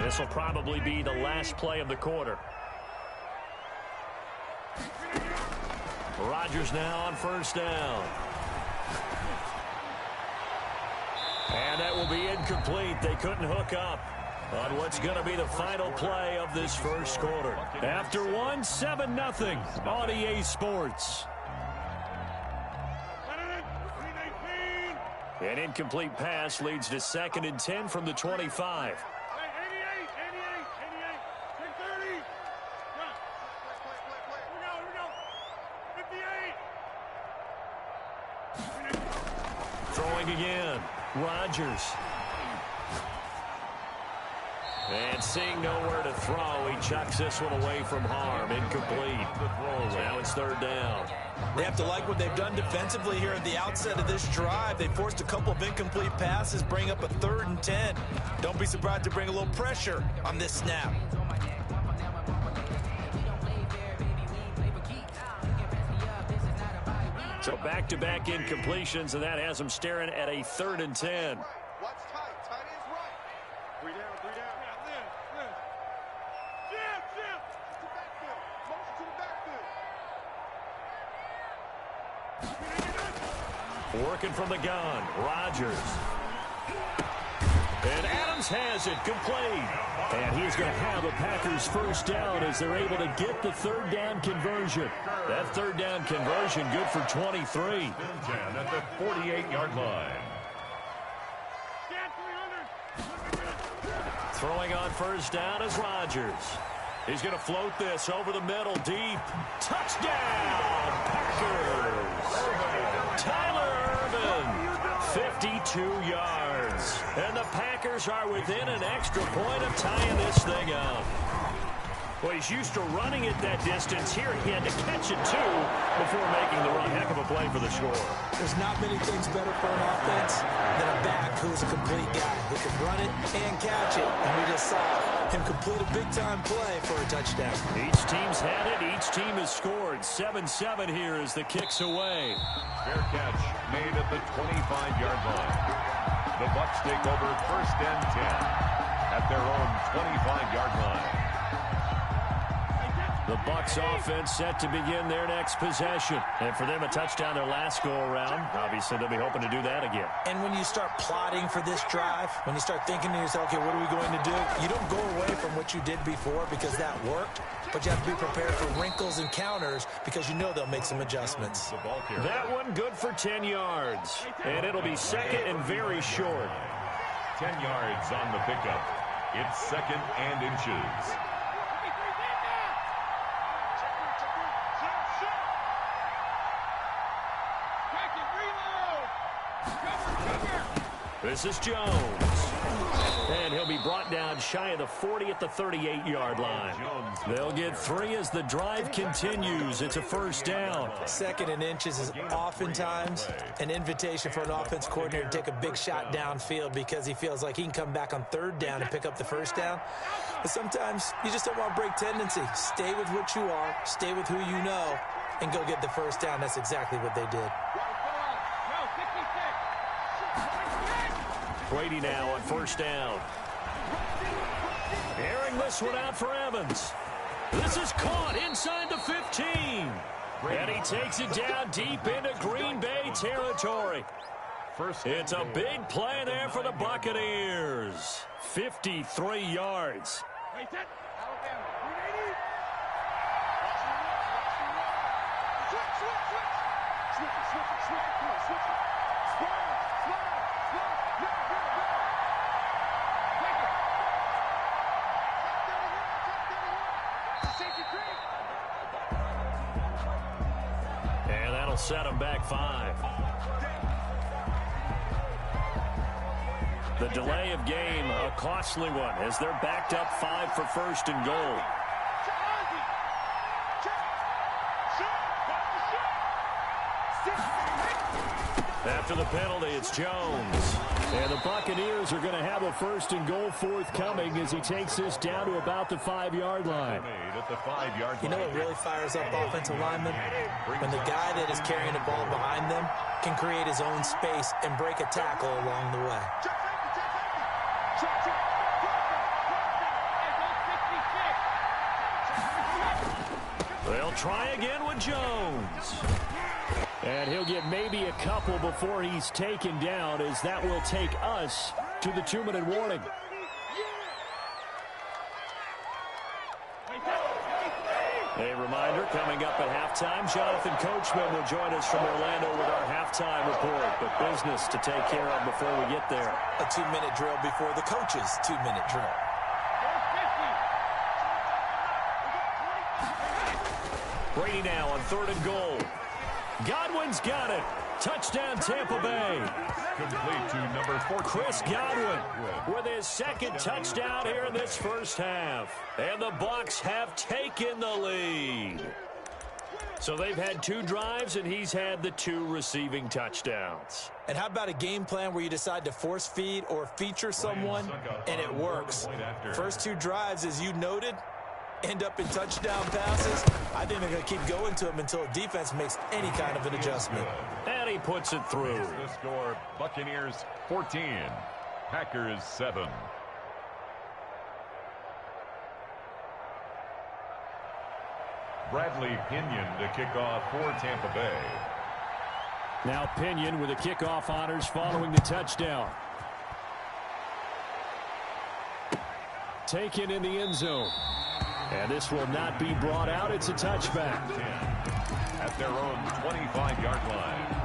This will probably be the last play of the quarter. Rodgers now on first down. And that will be incomplete. They couldn't hook up on what's going to be the final play of this first quarter. After one, 7-0 on EA Sports. An incomplete pass leads to 2nd and 10 from the 25. Throwing again. Rodgers. And seeing nowhere to throw, he chucks this one away from harm. Incomplete. Now it's 3rd down. They have to like what they've done defensively here at the outset of this drive. They forced a couple of incomplete passes, bring up a 3rd and 10. Don't be surprised to bring a little pressure on this snap. So back-to-back incompletions, and that has them staring at a 3rd and 10. What's tight? Tight is right. 3 down, 3 down. Jim. To the backfield. Motion to the backfield. Working from the gun. Rodgers. And Adams has it complete. And he's going to have a Packers first down as they're able to get the 3rd down conversion. That 3rd down conversion good for 23. At the 48-yard line. Throwing on first down is Rodgers. He's going to float this over the middle deep. Touchdown, Packers. Tyler Ervin, 52 yards. And the Packers are within an extra point of tying this thing up. Well, he's used to running it that distance. Here he had to catch it, too, before making the run. Heck of a play for the score. There's not many things better for an offense than a back who's a complete guy who can run it and catch it. And we just saw him complete a big-time play for a touchdown. Each team's had it. Each team has scored. 7-7 here as the kick's away. Fair catch made at the 25-yard line. The Bucs take over 1st and 10 at their own 25-yard line. The Bucs offense set to begin their next possession. And for them, a touchdown their last go-around. Obviously, they'll be hoping to do that again. And when you start plotting for this drive, when you start thinking to yourself, okay, what are we going to do? You don't go away from what you did before because that worked. But you have to be prepared for wrinkles and counters because you know they'll make some adjustments. That one good for 10 yards. And it'll be 2nd and very short. 10 yards on the pickup. It's 2nd and inches. This is Jones. And he'll be brought down shy of the 40 at the 38-yard line. They'll get 3 as the drive continues. It's a first down. 2nd and inches is oftentimes an invitation for an offense coordinator to take a big shot downfield because he feels like he can come back on 3rd down and pick up the first down. But sometimes you just don't want to break tendency. Stay with what you are, stay with who you know, and go get the first down. That's exactly what they did. Brady now on first down. Airing this one out for Evans. This is caught inside the 15. And he takes it down deep into Green Bay territory. It's a big play there for the Buccaneers. 53 yards. And that'll set them back 5. The delay of game, a costly one, as they're backed up 5 for 1st and goal. After the penalty, it's Jones. And the Buccaneers are going to have a 1st and goal forthcoming as he takes this down to about the 5-yard line. You know what really fires up offensive linemen? When the guy that is carrying the ball behind them can create his own space and break a tackle along the way. They'll try again with Jones. And he'll get maybe a couple before he's taken down, as that will take us to the 2-minute warning. A reminder, coming up at halftime, Jonathan Coachman will join us from Orlando with our halftime report. But business to take care of before we get there. A 2-minute drill before the coach's 2-minute drill. Brady now on 3rd and goal. Godwin's got it. Touchdown, Tampa Bay. Complete to number 14. Chris Godwin with his 2nd touchdown here in this first half. And the Bucs have taken the lead. So they've had 2 drives, and he's had the 2 receiving touchdowns. And how about a game plan where you decide to force feed or feature someone, and it works? First 2 drives, as you noted, end up in touchdown passes. I think they're going to keep going to him until the defense makes any kind of an adjustment. And he puts it through. The score, Buccaneers 14, Packers 7. Bradley Pinion to kick off for Tampa Bay. Now Pinion with the kickoff honors following the touchdown. Taken in the end zone. And this will not be brought out. It's a touchback. At their own 25-yard line.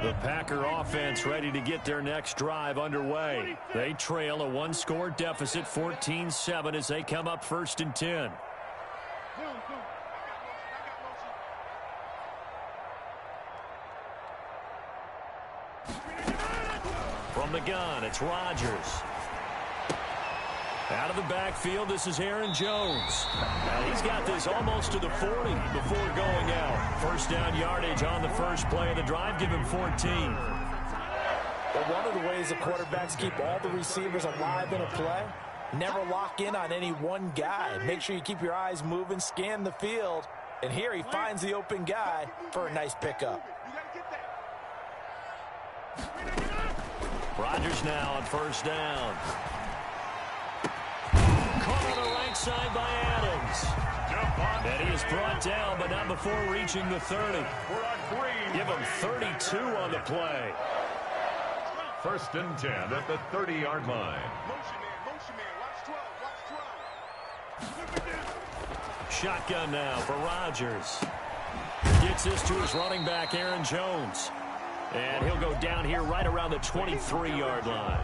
The Packer offense ready to get their next drive underway. They trail a 1-score deficit, 14-7, as they come up 1st and 10. From the gun, it's Rodgers. Out of the backfield, this is Aaron Jones. And he's got this almost to the 40 before going out. First down yardage on the first play of the drive. Give him 14. Well, one of the ways the quarterbacks keep all the receivers alive in a play, never lock in on any one guy. Make sure you keep your eyes moving, scan the field. And here he finds the open guy for a nice pickup. Rodgers now on first down. Caught on the right side by Adams. And he is brought down, but not before reaching the 30. Give him 32 on the play. 1st and 10 at the 30-yard line. Shotgun now for Rodgers. Gets this to his running back, Aaron Jones. And he'll go down here right around the 23-yard line.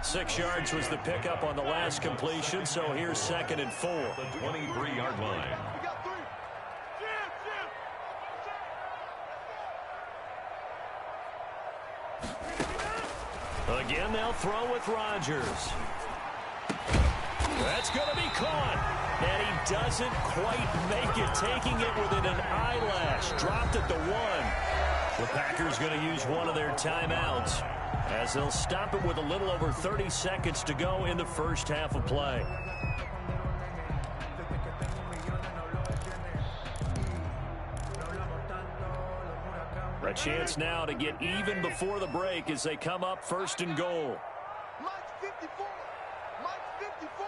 6 yards was the pickup on the last completion, so here's 2nd and 4. The 23-yard line. Again, they'll throw with Rodgers. That's going to be caught. And he doesn't quite make it, taking it within an eyelash. Dropped at the 1. The Packers going to use one of their timeouts as they'll stop it with a little over 30 seconds to go in the first half of play. A chance now to get even before the break as they come up 1st and goal. Mike 54. Mike 54.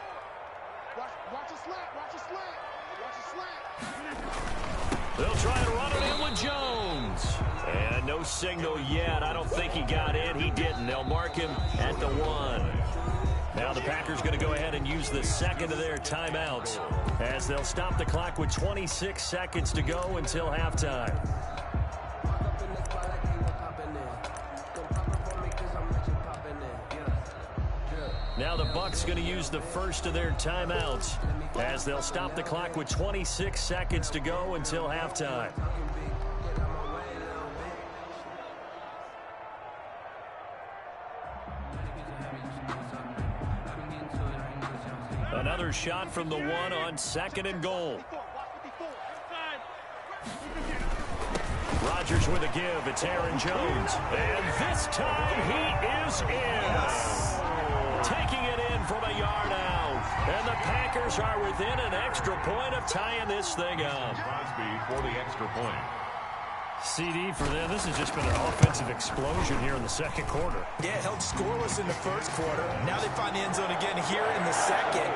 Watch a slant. Watch a slant. Watch a slant. They'll try and run it in with Jones. And no signal yet. I don't think he got in. He didn't. They'll mark him at the 1. Now the Packers going to go ahead and use the 2nd of their timeouts as they'll stop the clock with 26 seconds to go until halftime. Now the Bucs going to use the 1st of their timeouts as they'll stop the clock with 26 seconds to go until halftime. Another shot from the 1 on 2nd and goal. Rodgers with a give. It's Aaron Jones. And this time he is in. Taking it in from a yard out. And the Packers are within an extra point of tying this thing up. Crosby for the extra point. CD for them. This has just been an offensive explosion here in the second quarter. Yeah, held scoreless in the first quarter. Now they find the end zone again here in the second.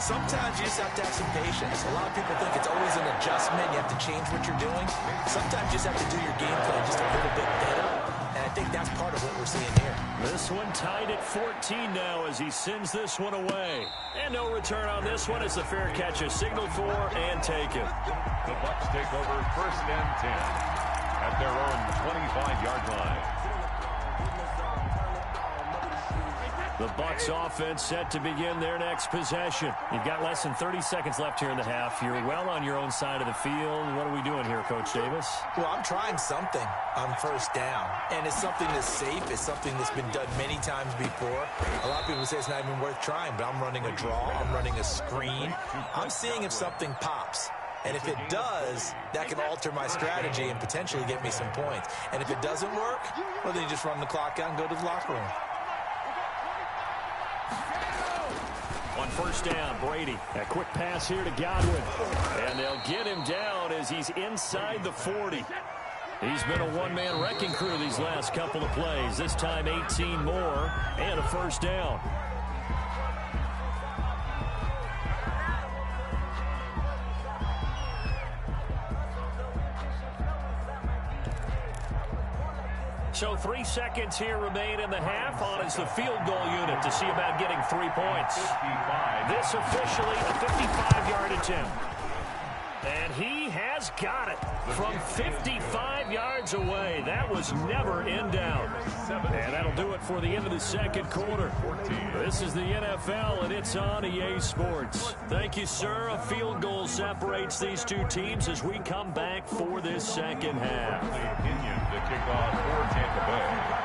Sometimes you just have to have some patience. A lot of people think it's always an adjustment. You have to change what you're doing. Sometimes you just have to do your game plan just a little bit better. And I think that's part of what we're seeing here. This one tied at 14 now as he sends this one away. And no return on this one as the fair catch is signaled for and taken. The Bucs take over 1st and 10 at their own 25-yard line. The Bucs offense set to begin their next possession. You've got less than 30 seconds left here in the half. You're well on your own side of the field. What are we doing here, Coach Davis? Well, I'm trying something on first down, and it's something that's safe. It's something that's been done many times before. A lot of people say it's not even worth trying, but I'm running a draw. I'm running a screen. I'm seeing if something pops. And if it does, that can alter my strategy and potentially get me some points. And if it doesn't work, well, then you just run the clock out and go to the locker room. On first down, Brady. A quick pass here to Godwin. And they'll get him down as he's inside the 40. He's been a one-man wrecking crew these last couple of plays. This time 18 more and a first down. So 3 seconds here remain in the half. On is the field goal unit to see about getting 3 points. This officially a 55-yard attempt. And he has got it from 55 yards away. That was never in doubt. And that'll do it for the end of the second quarter. This is the NFL, and it's on EA Sports. Thank you, sir. A field goal separates these two teams as we come back for this second half. To kick off for Tampa Bay.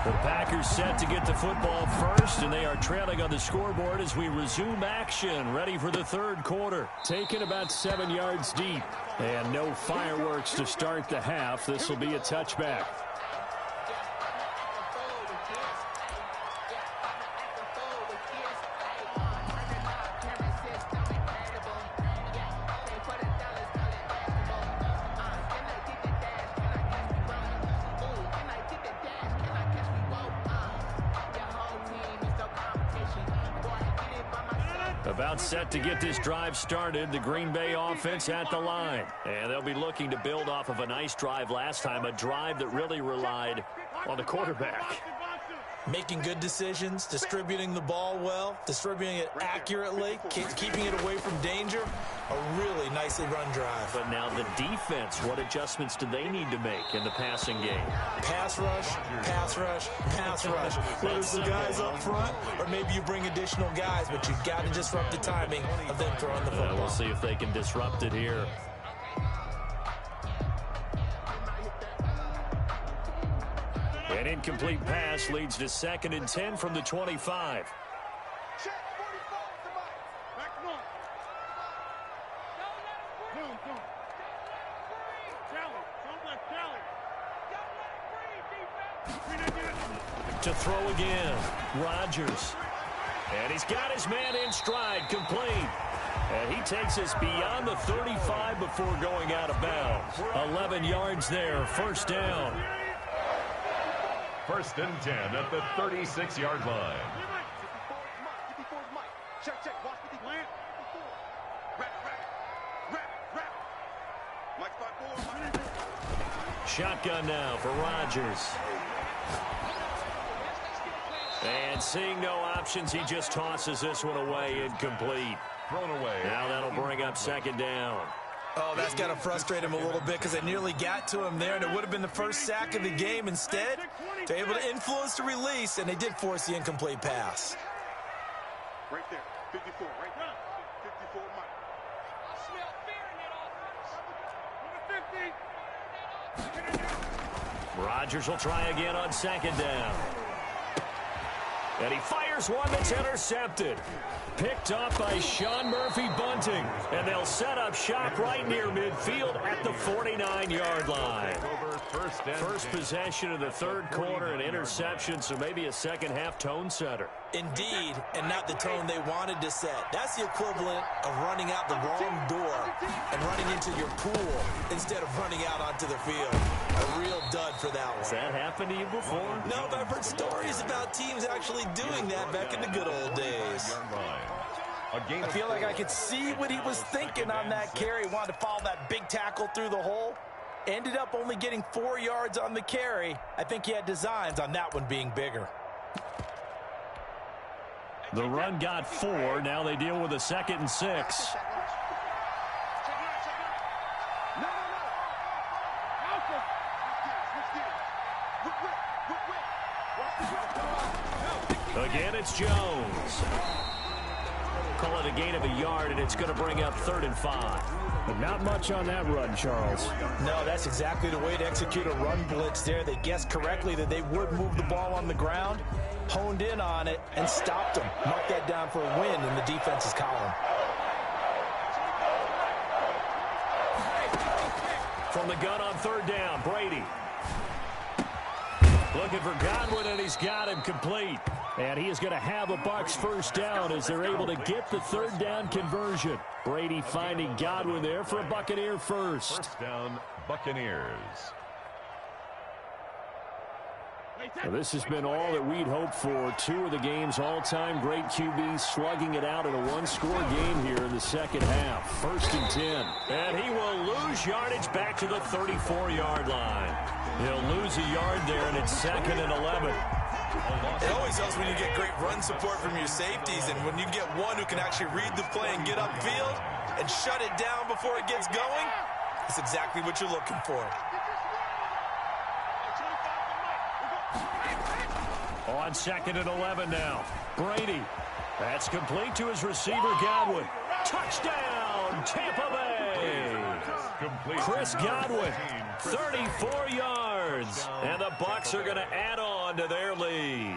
The Packers set to get the football first, and they are trailing on the scoreboard as we resume action, ready for the third quarter. Taken about 7 yards deep, and no fireworks to start the half. This will be a touchback. About set to get this drive started, the Green Bay offense at the line. And they'll be looking to build off of a nice drive last time, a drive that really relied on the quarterback. Making good decisions, distributing the ball well, distributing it accurately, keeping it away from danger. A really nicely run drive. But now the defense, what adjustments do they need to make in the passing game? Pass rush, pass rush, pass rush. Whether it's the guys up front or maybe you bring additional guys, but you've got to disrupt the timing of them throwing the football. We'll see if they can disrupt it here. An incomplete pass leads to 2nd and 10 from the 25. To throw again, Rodgers. And he's got his man in stride, complete. And he takes us beyond the 35 before going out of bounds. 11 yards there, first down. 1st and 10 at the 36-yard line. Shotgun now for Rodgers. And seeing no options, he just tosses this one away, incomplete. Thrown away. Now that'll bring up 2nd down. Oh, that's got to frustrate him a little bit because they nearly got to him there, and it would have been the first sack of the game. Instead, they're able to influence the release, and they did force the incomplete pass. Right there, 54, right there. 54, Mike. I smell fear in that Rodgers will try again on 2nd down. And he fires one that's intercepted. Picked off by Sean Murphy-Bunting. And they'll set up shop right near midfield at the 49-yard line. Over First possession of the third quarter, an interception, so maybe a second-half tone setter. Indeed, and not the tone they wanted to set. That's the equivalent of running out the wrong door and running into your pool instead of running out onto the field. A real dud for that one. Has that happened to you before? No, but I've heard stories about teams actually doing that back in the good old days. I feel like I could see what he was thinking on that carry. Wanted to follow that big tackle through the hole. Ended up only getting 4 yards on the carry. I think he had designs on that one being bigger. The run got 4. Now they deal with a 2nd and 6. Again, it's Jones. Call it a gain of a yard, and it's going to bring up 3rd and 5. But not much on that run, Charles. No, that's exactly the way to execute a run blitz there. They guessed correctly that they would move the ball on the ground, honed in on it, and stopped them. Mark that down for a win in the defense's column. From the gun on 3rd down, Brady. Looking for Godwin, and he's got him complete. And he is going to have a Bucs first down as they're able to get the 3rd down conversion. Brady finding Godwin there for a Buccaneer first. First down, Buccaneers. Well, this has been all that we'd hoped for. 2 of the game's all-time great QBs slugging it out in a one-score game here in the second half. 1st and 10. And he will lose yardage back to the 34-yard line. He'll lose a yard there, and it's 2nd and 11. It always helps when you get great run support from your safeties, and when you get one who can actually read the play and get upfield and shut it down before it gets going, that's exactly what you're looking for. On 2nd and 11 now. Brady. That's complete to his receiver, Godwin. Touchdown, Tampa Bay. Chris Godwin, 34 yards. And the Bucs are going to add on to their lead.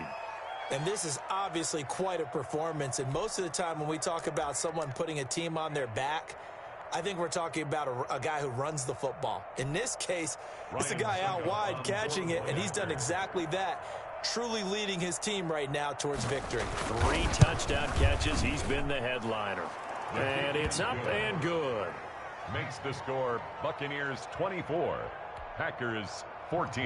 And this is obviously quite a performance. And most of the time when we talk about someone putting a team on their back, I think we're talking about a guy who runs the football. In this case, it's a guy out wide catching it, and he's done exactly that. Truly leading his team right now towards victory. 3 touchdown catches. He's been the headliner. And it's up and good. Makes the score Buccaneers 24, Packers 14.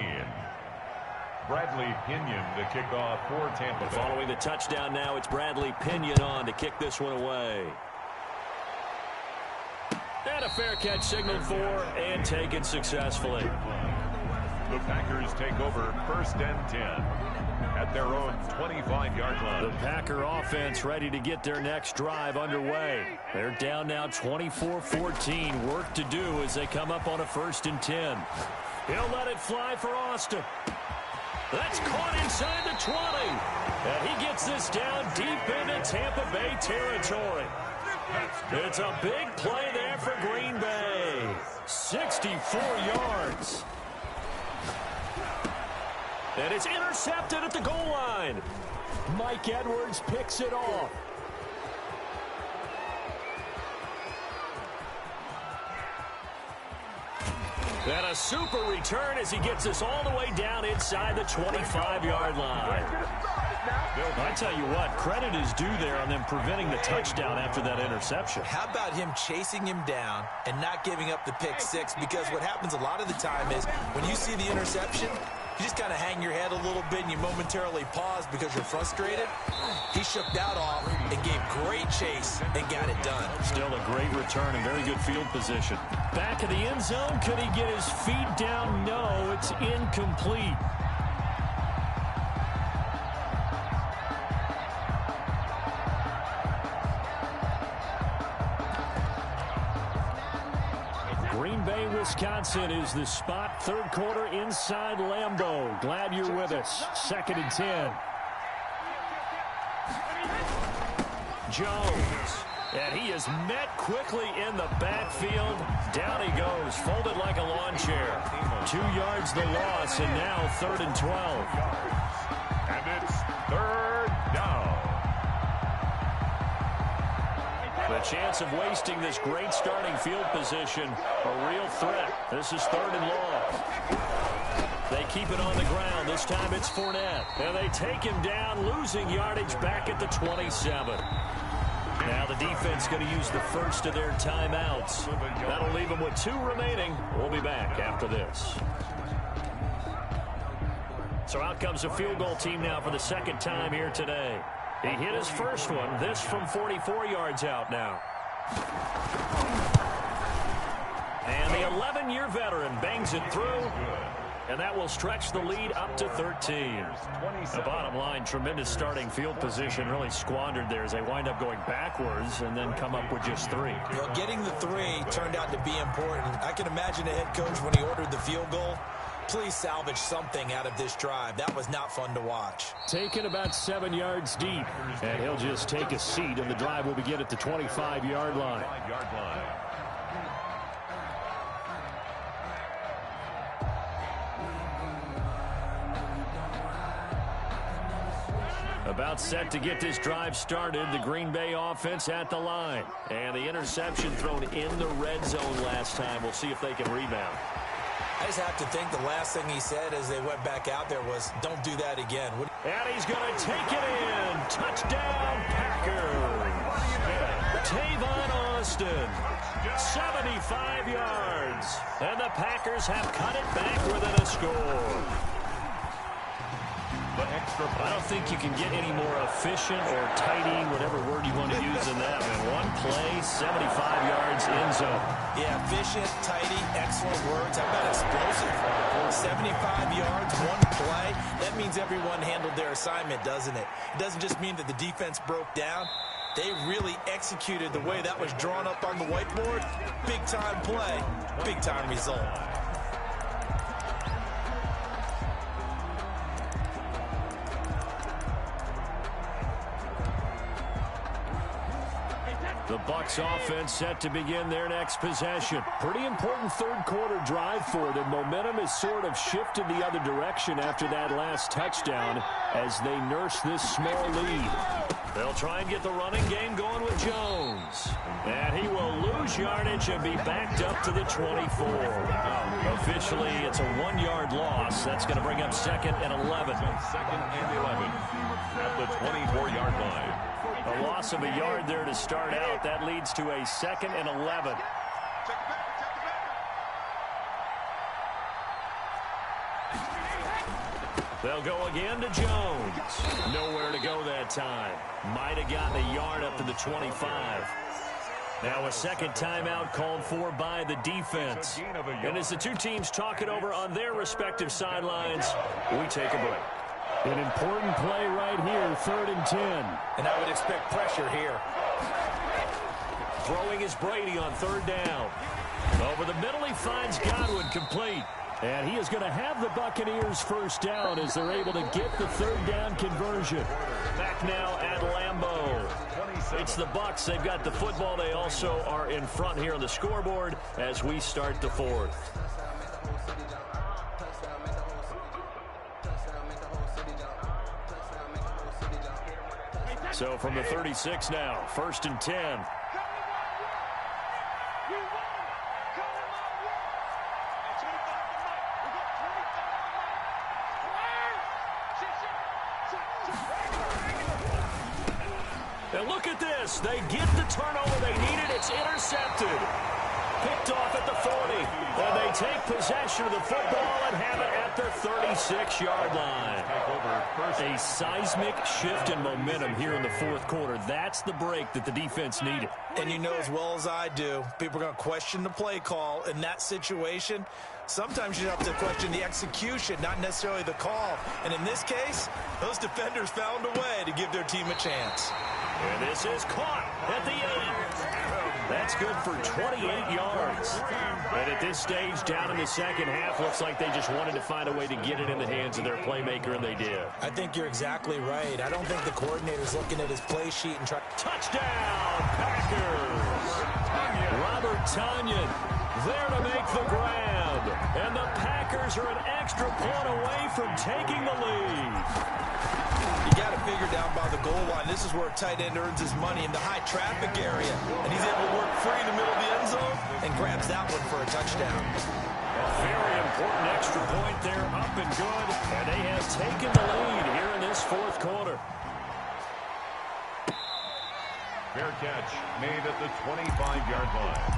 Bradley Pinion to kick off for Tampa Bay. Following the touchdown now, it's Bradley Pinion on to kick this one away. And a fair catch signaled for and taken successfully. The Packers take over 1st and 10 at their own 25-yard line. The Packer offense ready to get their next drive underway. They're down now 24-14. Work to do as they come up on a 1st and 10. He'll let it fly for Austin. That's caught inside the 20. And he gets this down deep into Tampa Bay territory. It's a big play there for Green Bay. 64 yards. And it's intercepted at the goal line. Mike Edwards picks it off. And a super return as he gets us all the way down inside the 25-yard line. I tell you what, credit is due there on them preventing the touchdown after that interception. How about him chasing him down and not giving up the pick six? Because what happens a lot of the time is when you see the interception, you just kind of hang your head a little bit and you momentarily pause because you're frustrated. He shook that off and gave great chase and got it done. Still a great return and very good field position. Back of the end zone, could he get his feet down? No, it's incomplete. Green Bay, Wisconsin is the spot. Third quarter inside Lambeau. Glad you're with us. 2nd and 10. Jones. And he is met quickly in the backfield. Down he goes, folded like a lawn chair. 2 yards the loss, and now 3rd and 12. And it's 3rd down. The chance of wasting this great starting field position, a real threat. This is 3rd and long. keep it on the ground. This time it's Fournette. And they take him down, losing yardage back at the 27. Now the defense going to use the first of their timeouts. That'll leave them with 2 remaining. We'll be back after this. So out comes a field goal team now for the second time here today. He hit his first one. This from 44 yards out now. And the 11-year veteran bangs it through. And that will stretch the lead up to 13. The bottom line, tremendous starting field position, really squandered there as they wind up going backwards and then come up with just 3. Well, getting the 3 turned out to be important. I can imagine the head coach when he ordered the field goal. Please salvage something out of this drive. That was not fun to watch. Taken about 7 yards deep. And he'll just take a seat, and the drive will begin at the 25-yard line. About set to get this drive started. The Green Bay offense at the line. And the interception thrown in the red zone last time. We'll see if they can rebound. I just have to think the last thing he said as they went back out there was, don't do that again. And he's going to take it in. Touchdown, Packers. Tavon Austin, 75 yards. And the Packers have cut it back within a score. I don't think you can get any more efficient or tidy, whatever word you want to use in that. Man, one play, 75 yards in zone. Yeah, efficient, tidy, excellent words. How about explosive? 75 yards, one play. That means everyone handled their assignment, doesn't it? It doesn't just mean that the defense broke down. They really executed the way that was drawn up on the whiteboard. Big-time play, big-time result. The Bucs offense set to begin their next possession. Pretty important third-quarter drive for them. Momentum has sort of shifted the other direction after that last touchdown as they nurse this small lead. They'll try and get the running game going with Jones. And he will lose yardage and be backed up to the 24. Officially, it's a 1-yard loss. That's going to bring up 2nd and 11. 2nd and 11 at the 24-yard line. A loss of a yard there to start out. That leads to a 2nd and 11. They'll go again to Jones. Nowhere to go that time. Might have gotten a yard up to the 25. Now a second timeout called for by the defense. And as the two teams talk it over on their respective sidelines, we take a break. An important play right here, 3rd and 10. And I would expect pressure here. Throwing is Brady on 3rd down. Over the middle, he finds Godwin complete. And he is going to have the Buccaneers first down as they're able to get the 3rd down conversion. Back now at Lambeau. It's the Bucs. They've got the football. They also are in front here on the scoreboard as we start the 4th. So from the 36 now, 1st and 10. And look at this. They get the turnover they needed. It's intercepted. Picked off at the 40. And they take possession of the football and have it at the 36-yard line. A seismic shift in momentum here in the 4th quarter. That's the break that the defense needed. And you know as well as I do, people are going to question the play call in that situation. Sometimes you have to question the execution, not necessarily the call. And in this case, those defenders found a way to give their team a chance. And this is caught at the 8. That's good for 28 yards. And at this stage, down in the second half, looks like they just wanted to find a way to get it in the hands of their playmaker, and they did. I think you're exactly right. I don't think the coordinator's looking at his play sheet and trying. Touchdown, Packers! Robert Tonyan there to make the grab. And the Packers are an extra point away from taking the lead. You got to figure down by the goal line. This is where a tight end earns his money in the high traffic area. And he's able to work free in the middle of the end zone and grabs that one for a touchdown. Very important extra point there, up and good. And they have taken the lead here in this fourth quarter. Fair catch made at the 25-yard line.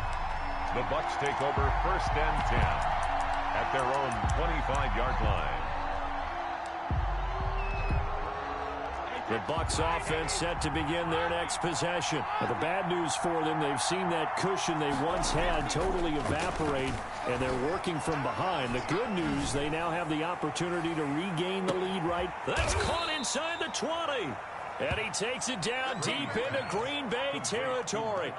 The Bucs take over 1st and 10 at their own 25-yard line. The Bucs offense set to begin their next possession. But the bad news for them, they've seen that cushion they once had totally evaporate, and they're working from behind. The good news, they now have the opportunity to regain the lead right. That's caught inside the 20. And he takes it down deep into Green Bay territory.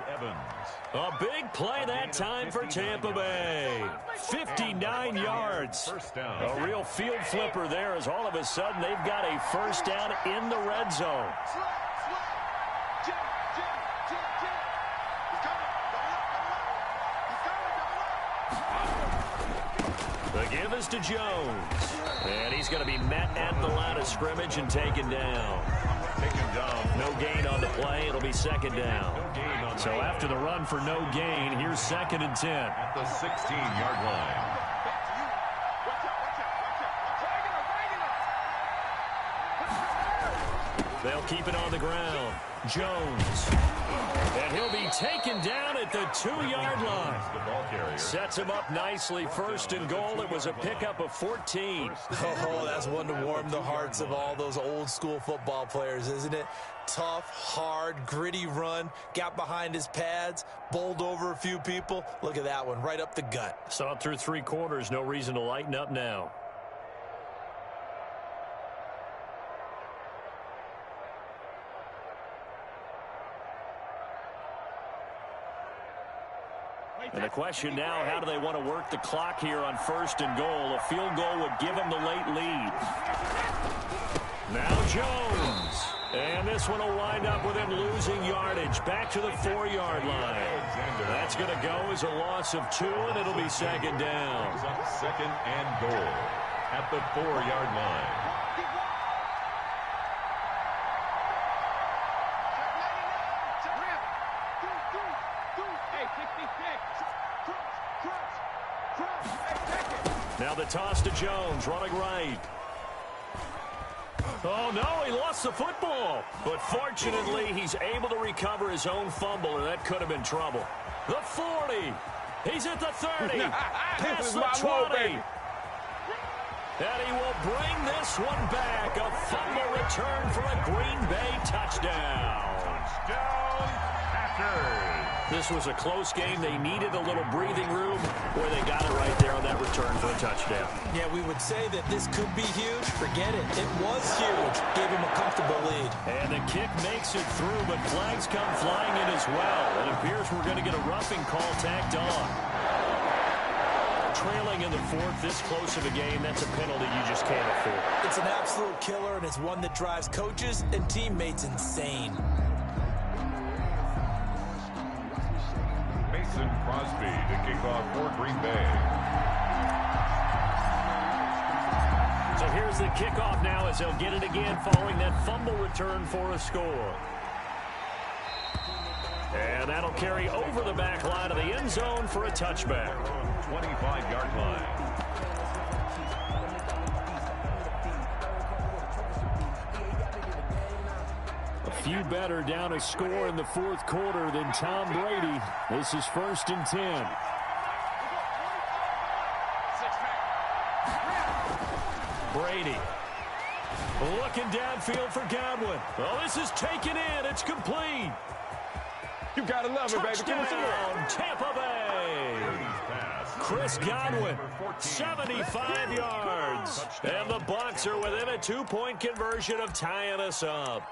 A big play that time for Tampa Bay. 59 yards. A real field flipper there as all of a sudden they've got a first down in the red zone. The give is to Jones. And he's going to be met at the line of scrimmage and taken down. No gain on the play. It'll be 2nd down. So after the run for no gain, here's 2nd and 10. At the 16-yard line. They'll keep it on the ground. Jones. And he'll be taken down at the 2-yard line. Sets him up nicely. 1st and goal. It was a pickup of 14. Oh, that's one to warm the hearts of all those old school football players, isn't it? Tough, hard, gritty run. Got behind his pads. Bowled over a few people. Look at that one. Right up the gut. Saw it through 3 quarters. No reason to lighten up now. And the question now, how do they want to work the clock here on 1st and goal? A field goal would give them the late lead. Now Jones. And this one will wind up with him losing yardage. Back to the 4-yard line. That's going to go as a loss of 2, and it'll be 2nd down. 2nd and goal at the 4-yard line. Now the toss to Jones, running right. Oh, no, he lost the football. But fortunately, he's able to recover his own fumble, and that could have been trouble. The 40. He's at the 30. Past the 20. And he will bring this one back. A fumble return for a Green Bay touchdown. Touchdown, Packers. This was a close game. They needed a little breathing room. Boy, they got it right there on that return for a touchdown. Yeah, we would say that this could be huge. Forget it. It was huge. Gave him a comfortable lead. And the kick makes it through, but flags come flying in as well. It appears we're going to get a roughing call tacked on. Trailing in the 4th, this close of a game, that's a penalty you just can't afford. It's an absolute killer, and it's one that drives coaches and teammates insane. Mason Crosby to kick off for Green Bay. So here's the kickoff now as they'll get it again following that fumble return for a score. And that'll carry over the back line of the end zone for a touchback. 25-yard line. Few better down a score in the 4th quarter than Tom Brady. This is 1st and 10. Brady looking downfield for Godwin. Oh, this is taken in. It's complete. You gotta love it, baby. Touchdown, Tampa Bay. Chris Godwin, 75 yards. And the Bucs are within a 2-point conversion of tying us up.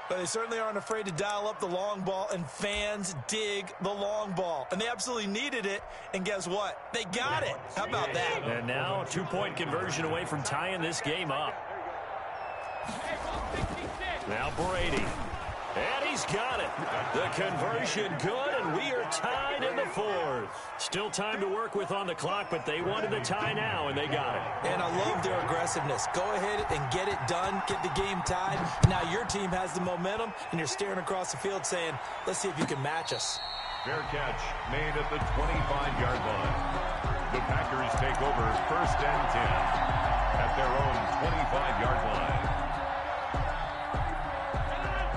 But they certainly aren't afraid to dial up the long ball, and fans dig the long ball. And they absolutely needed it, and guess what? They got it. How about that? And now a 2-point conversion away from tying this game up. Now Brady. And he's got it. The conversion good, and we are tied in the 4th. Still time to work with on the clock, but they wanted the tie now, and they got it. And I love their aggressiveness. Go ahead and get it done, get the game tied. Now your team has the momentum, and you're staring across the field saying, let's see if you can match us. Fair catch made at the 25-yard line. The Packers take over 1st and 10 at their own 25-yard line.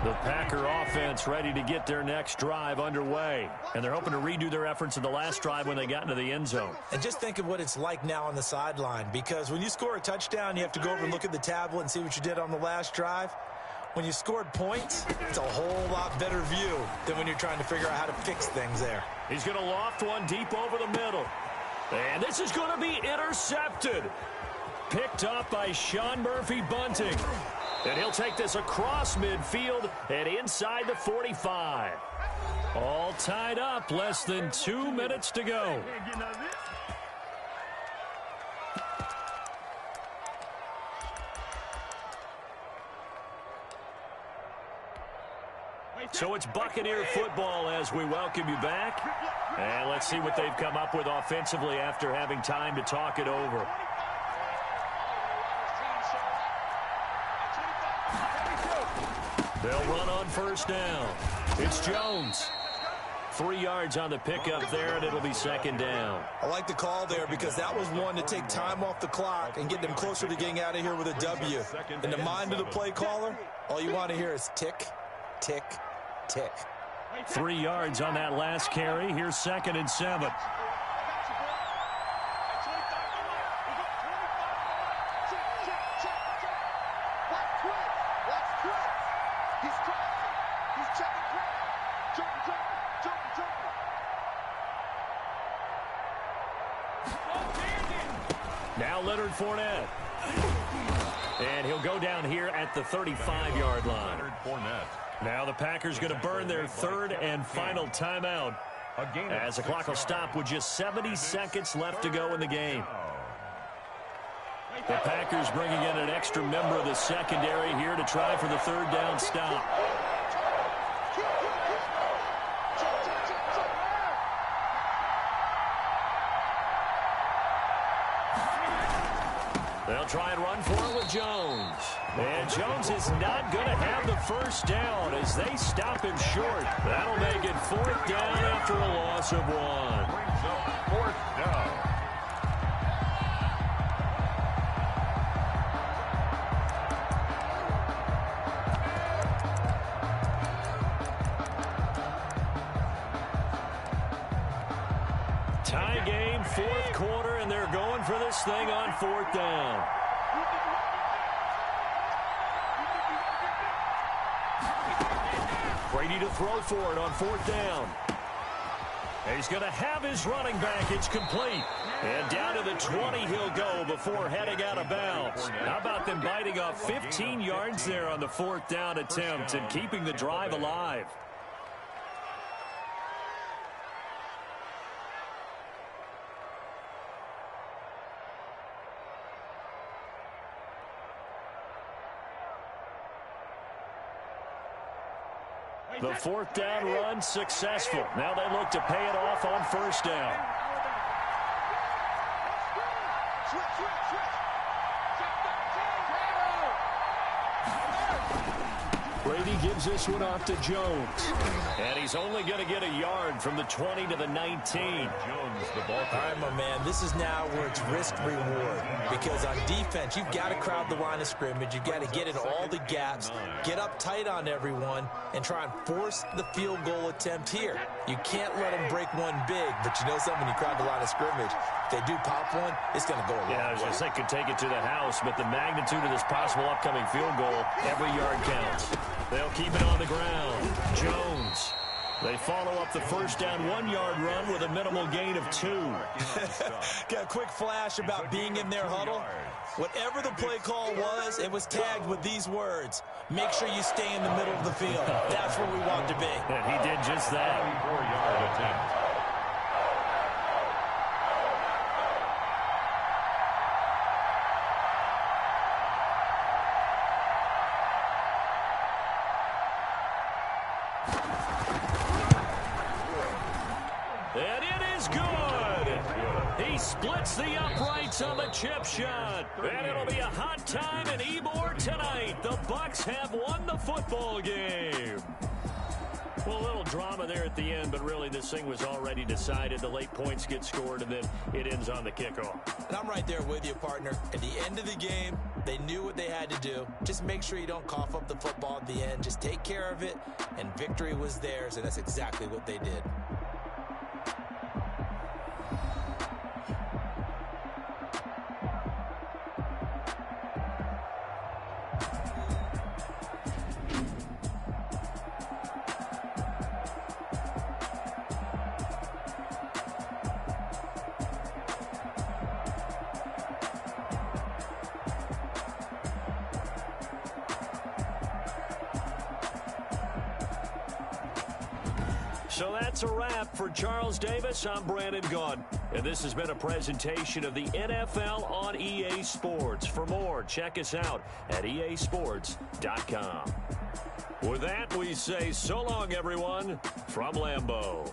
The Packer offense ready to get their next drive underway. And they're hoping to redo their efforts in the last drive when they got into the end zone. And just think of what it's like now on the sideline, because when you score a touchdown, you have to go over and look at the tablet and see what you did on the last drive. When you scored points, it's a whole lot better view than when you're trying to figure out how to fix things there. He's going to loft one deep over the middle. And this is going to be intercepted. Picked up by Sean Murphy-Bunting. And he'll take this across midfield and inside the 45. All tied up, less than 2 minutes to go. So it's Buccaneer football as we welcome you back. And let's see what they've come up with offensively after having time to talk it over. They'll run on 1st down. It's Jones. 3 yards on the pickup there, and it'll be 2nd down. I like the call there because that was one to take time off the clock and get them closer to getting out of here with a W. In the mind of the play caller, all you want to hear is tick, tick, tick. 3 yards on that last carry. Here's 2nd and 7. Now Leonard Fournette. And he'll go down here at the 35-yard line. Now the Packers going to burn their 3rd and final timeout as the clock will stop with just 70 seconds left to go in the game. The Packers bringing in an extra member of the secondary here to try for the 3rd down stop. They'll try and run for it with Jones. And Jones is not going to have the 1st down as they stop him short. That'll make it 4th down after a loss of 1. Brings up 4th down. Tie game, 4th quarter, and they're going for this thing on 4th down. Brady to throw for it on 4th down. And he's going to have his running back. It's complete. And down to the 20 he'll go before heading out of bounds. How about them biting off 15 yards there on the 4th down attempt and keeping the drive alive? The 4th down run successful. Now they look to pay it off on 1st down. Brady gives this one off to Jones. And he's only going to get a yard from the 20 to the 19. Jones, the ball. All right, my man, this is now where it's risk-reward. Because on defense, you've got to crowd the line of scrimmage. You've got to get in all the gaps, get up tight on everyone, and try and force the field goal attempt here. You can't let them break one big, but you know something, when you crowd the line of scrimmage, if they do pop one, it's going to go a long way. Yeah, I was going to say could take it to the house, but the magnitude of this possible upcoming field goal, every yard counts. They'll keep it on the ground. Jones. They follow up the 1st down 1-yard run with a minimal gain of 2. Got a quick flash about being in their huddle. Whatever the play call was, it was tagged with these words: make sure you stay in the middle of the field. That's where we want to be. And he did just that. 24-yard attempt. And it is good. He splits the uprights on the chip shot. And it'll be a hot time in Ybor tonight. The Bucs have won the football game. Well, a little drama there at the end, but really this thing was already decided. The late points get scored, and then it ends on the kickoff. And I'm right there with you, partner. At the end of the game, they knew what they had to do. Just make sure you don't cough up the football at the end. Just take care of it, and victory was theirs, and that's exactly what they did. So that's a wrap for Charles Davis. I'm Brandon Gaudin, and this has been a presentation of the NFL on EA Sports. For more, check us out at easports.com. With that, we say so long, everyone, from Lambeau.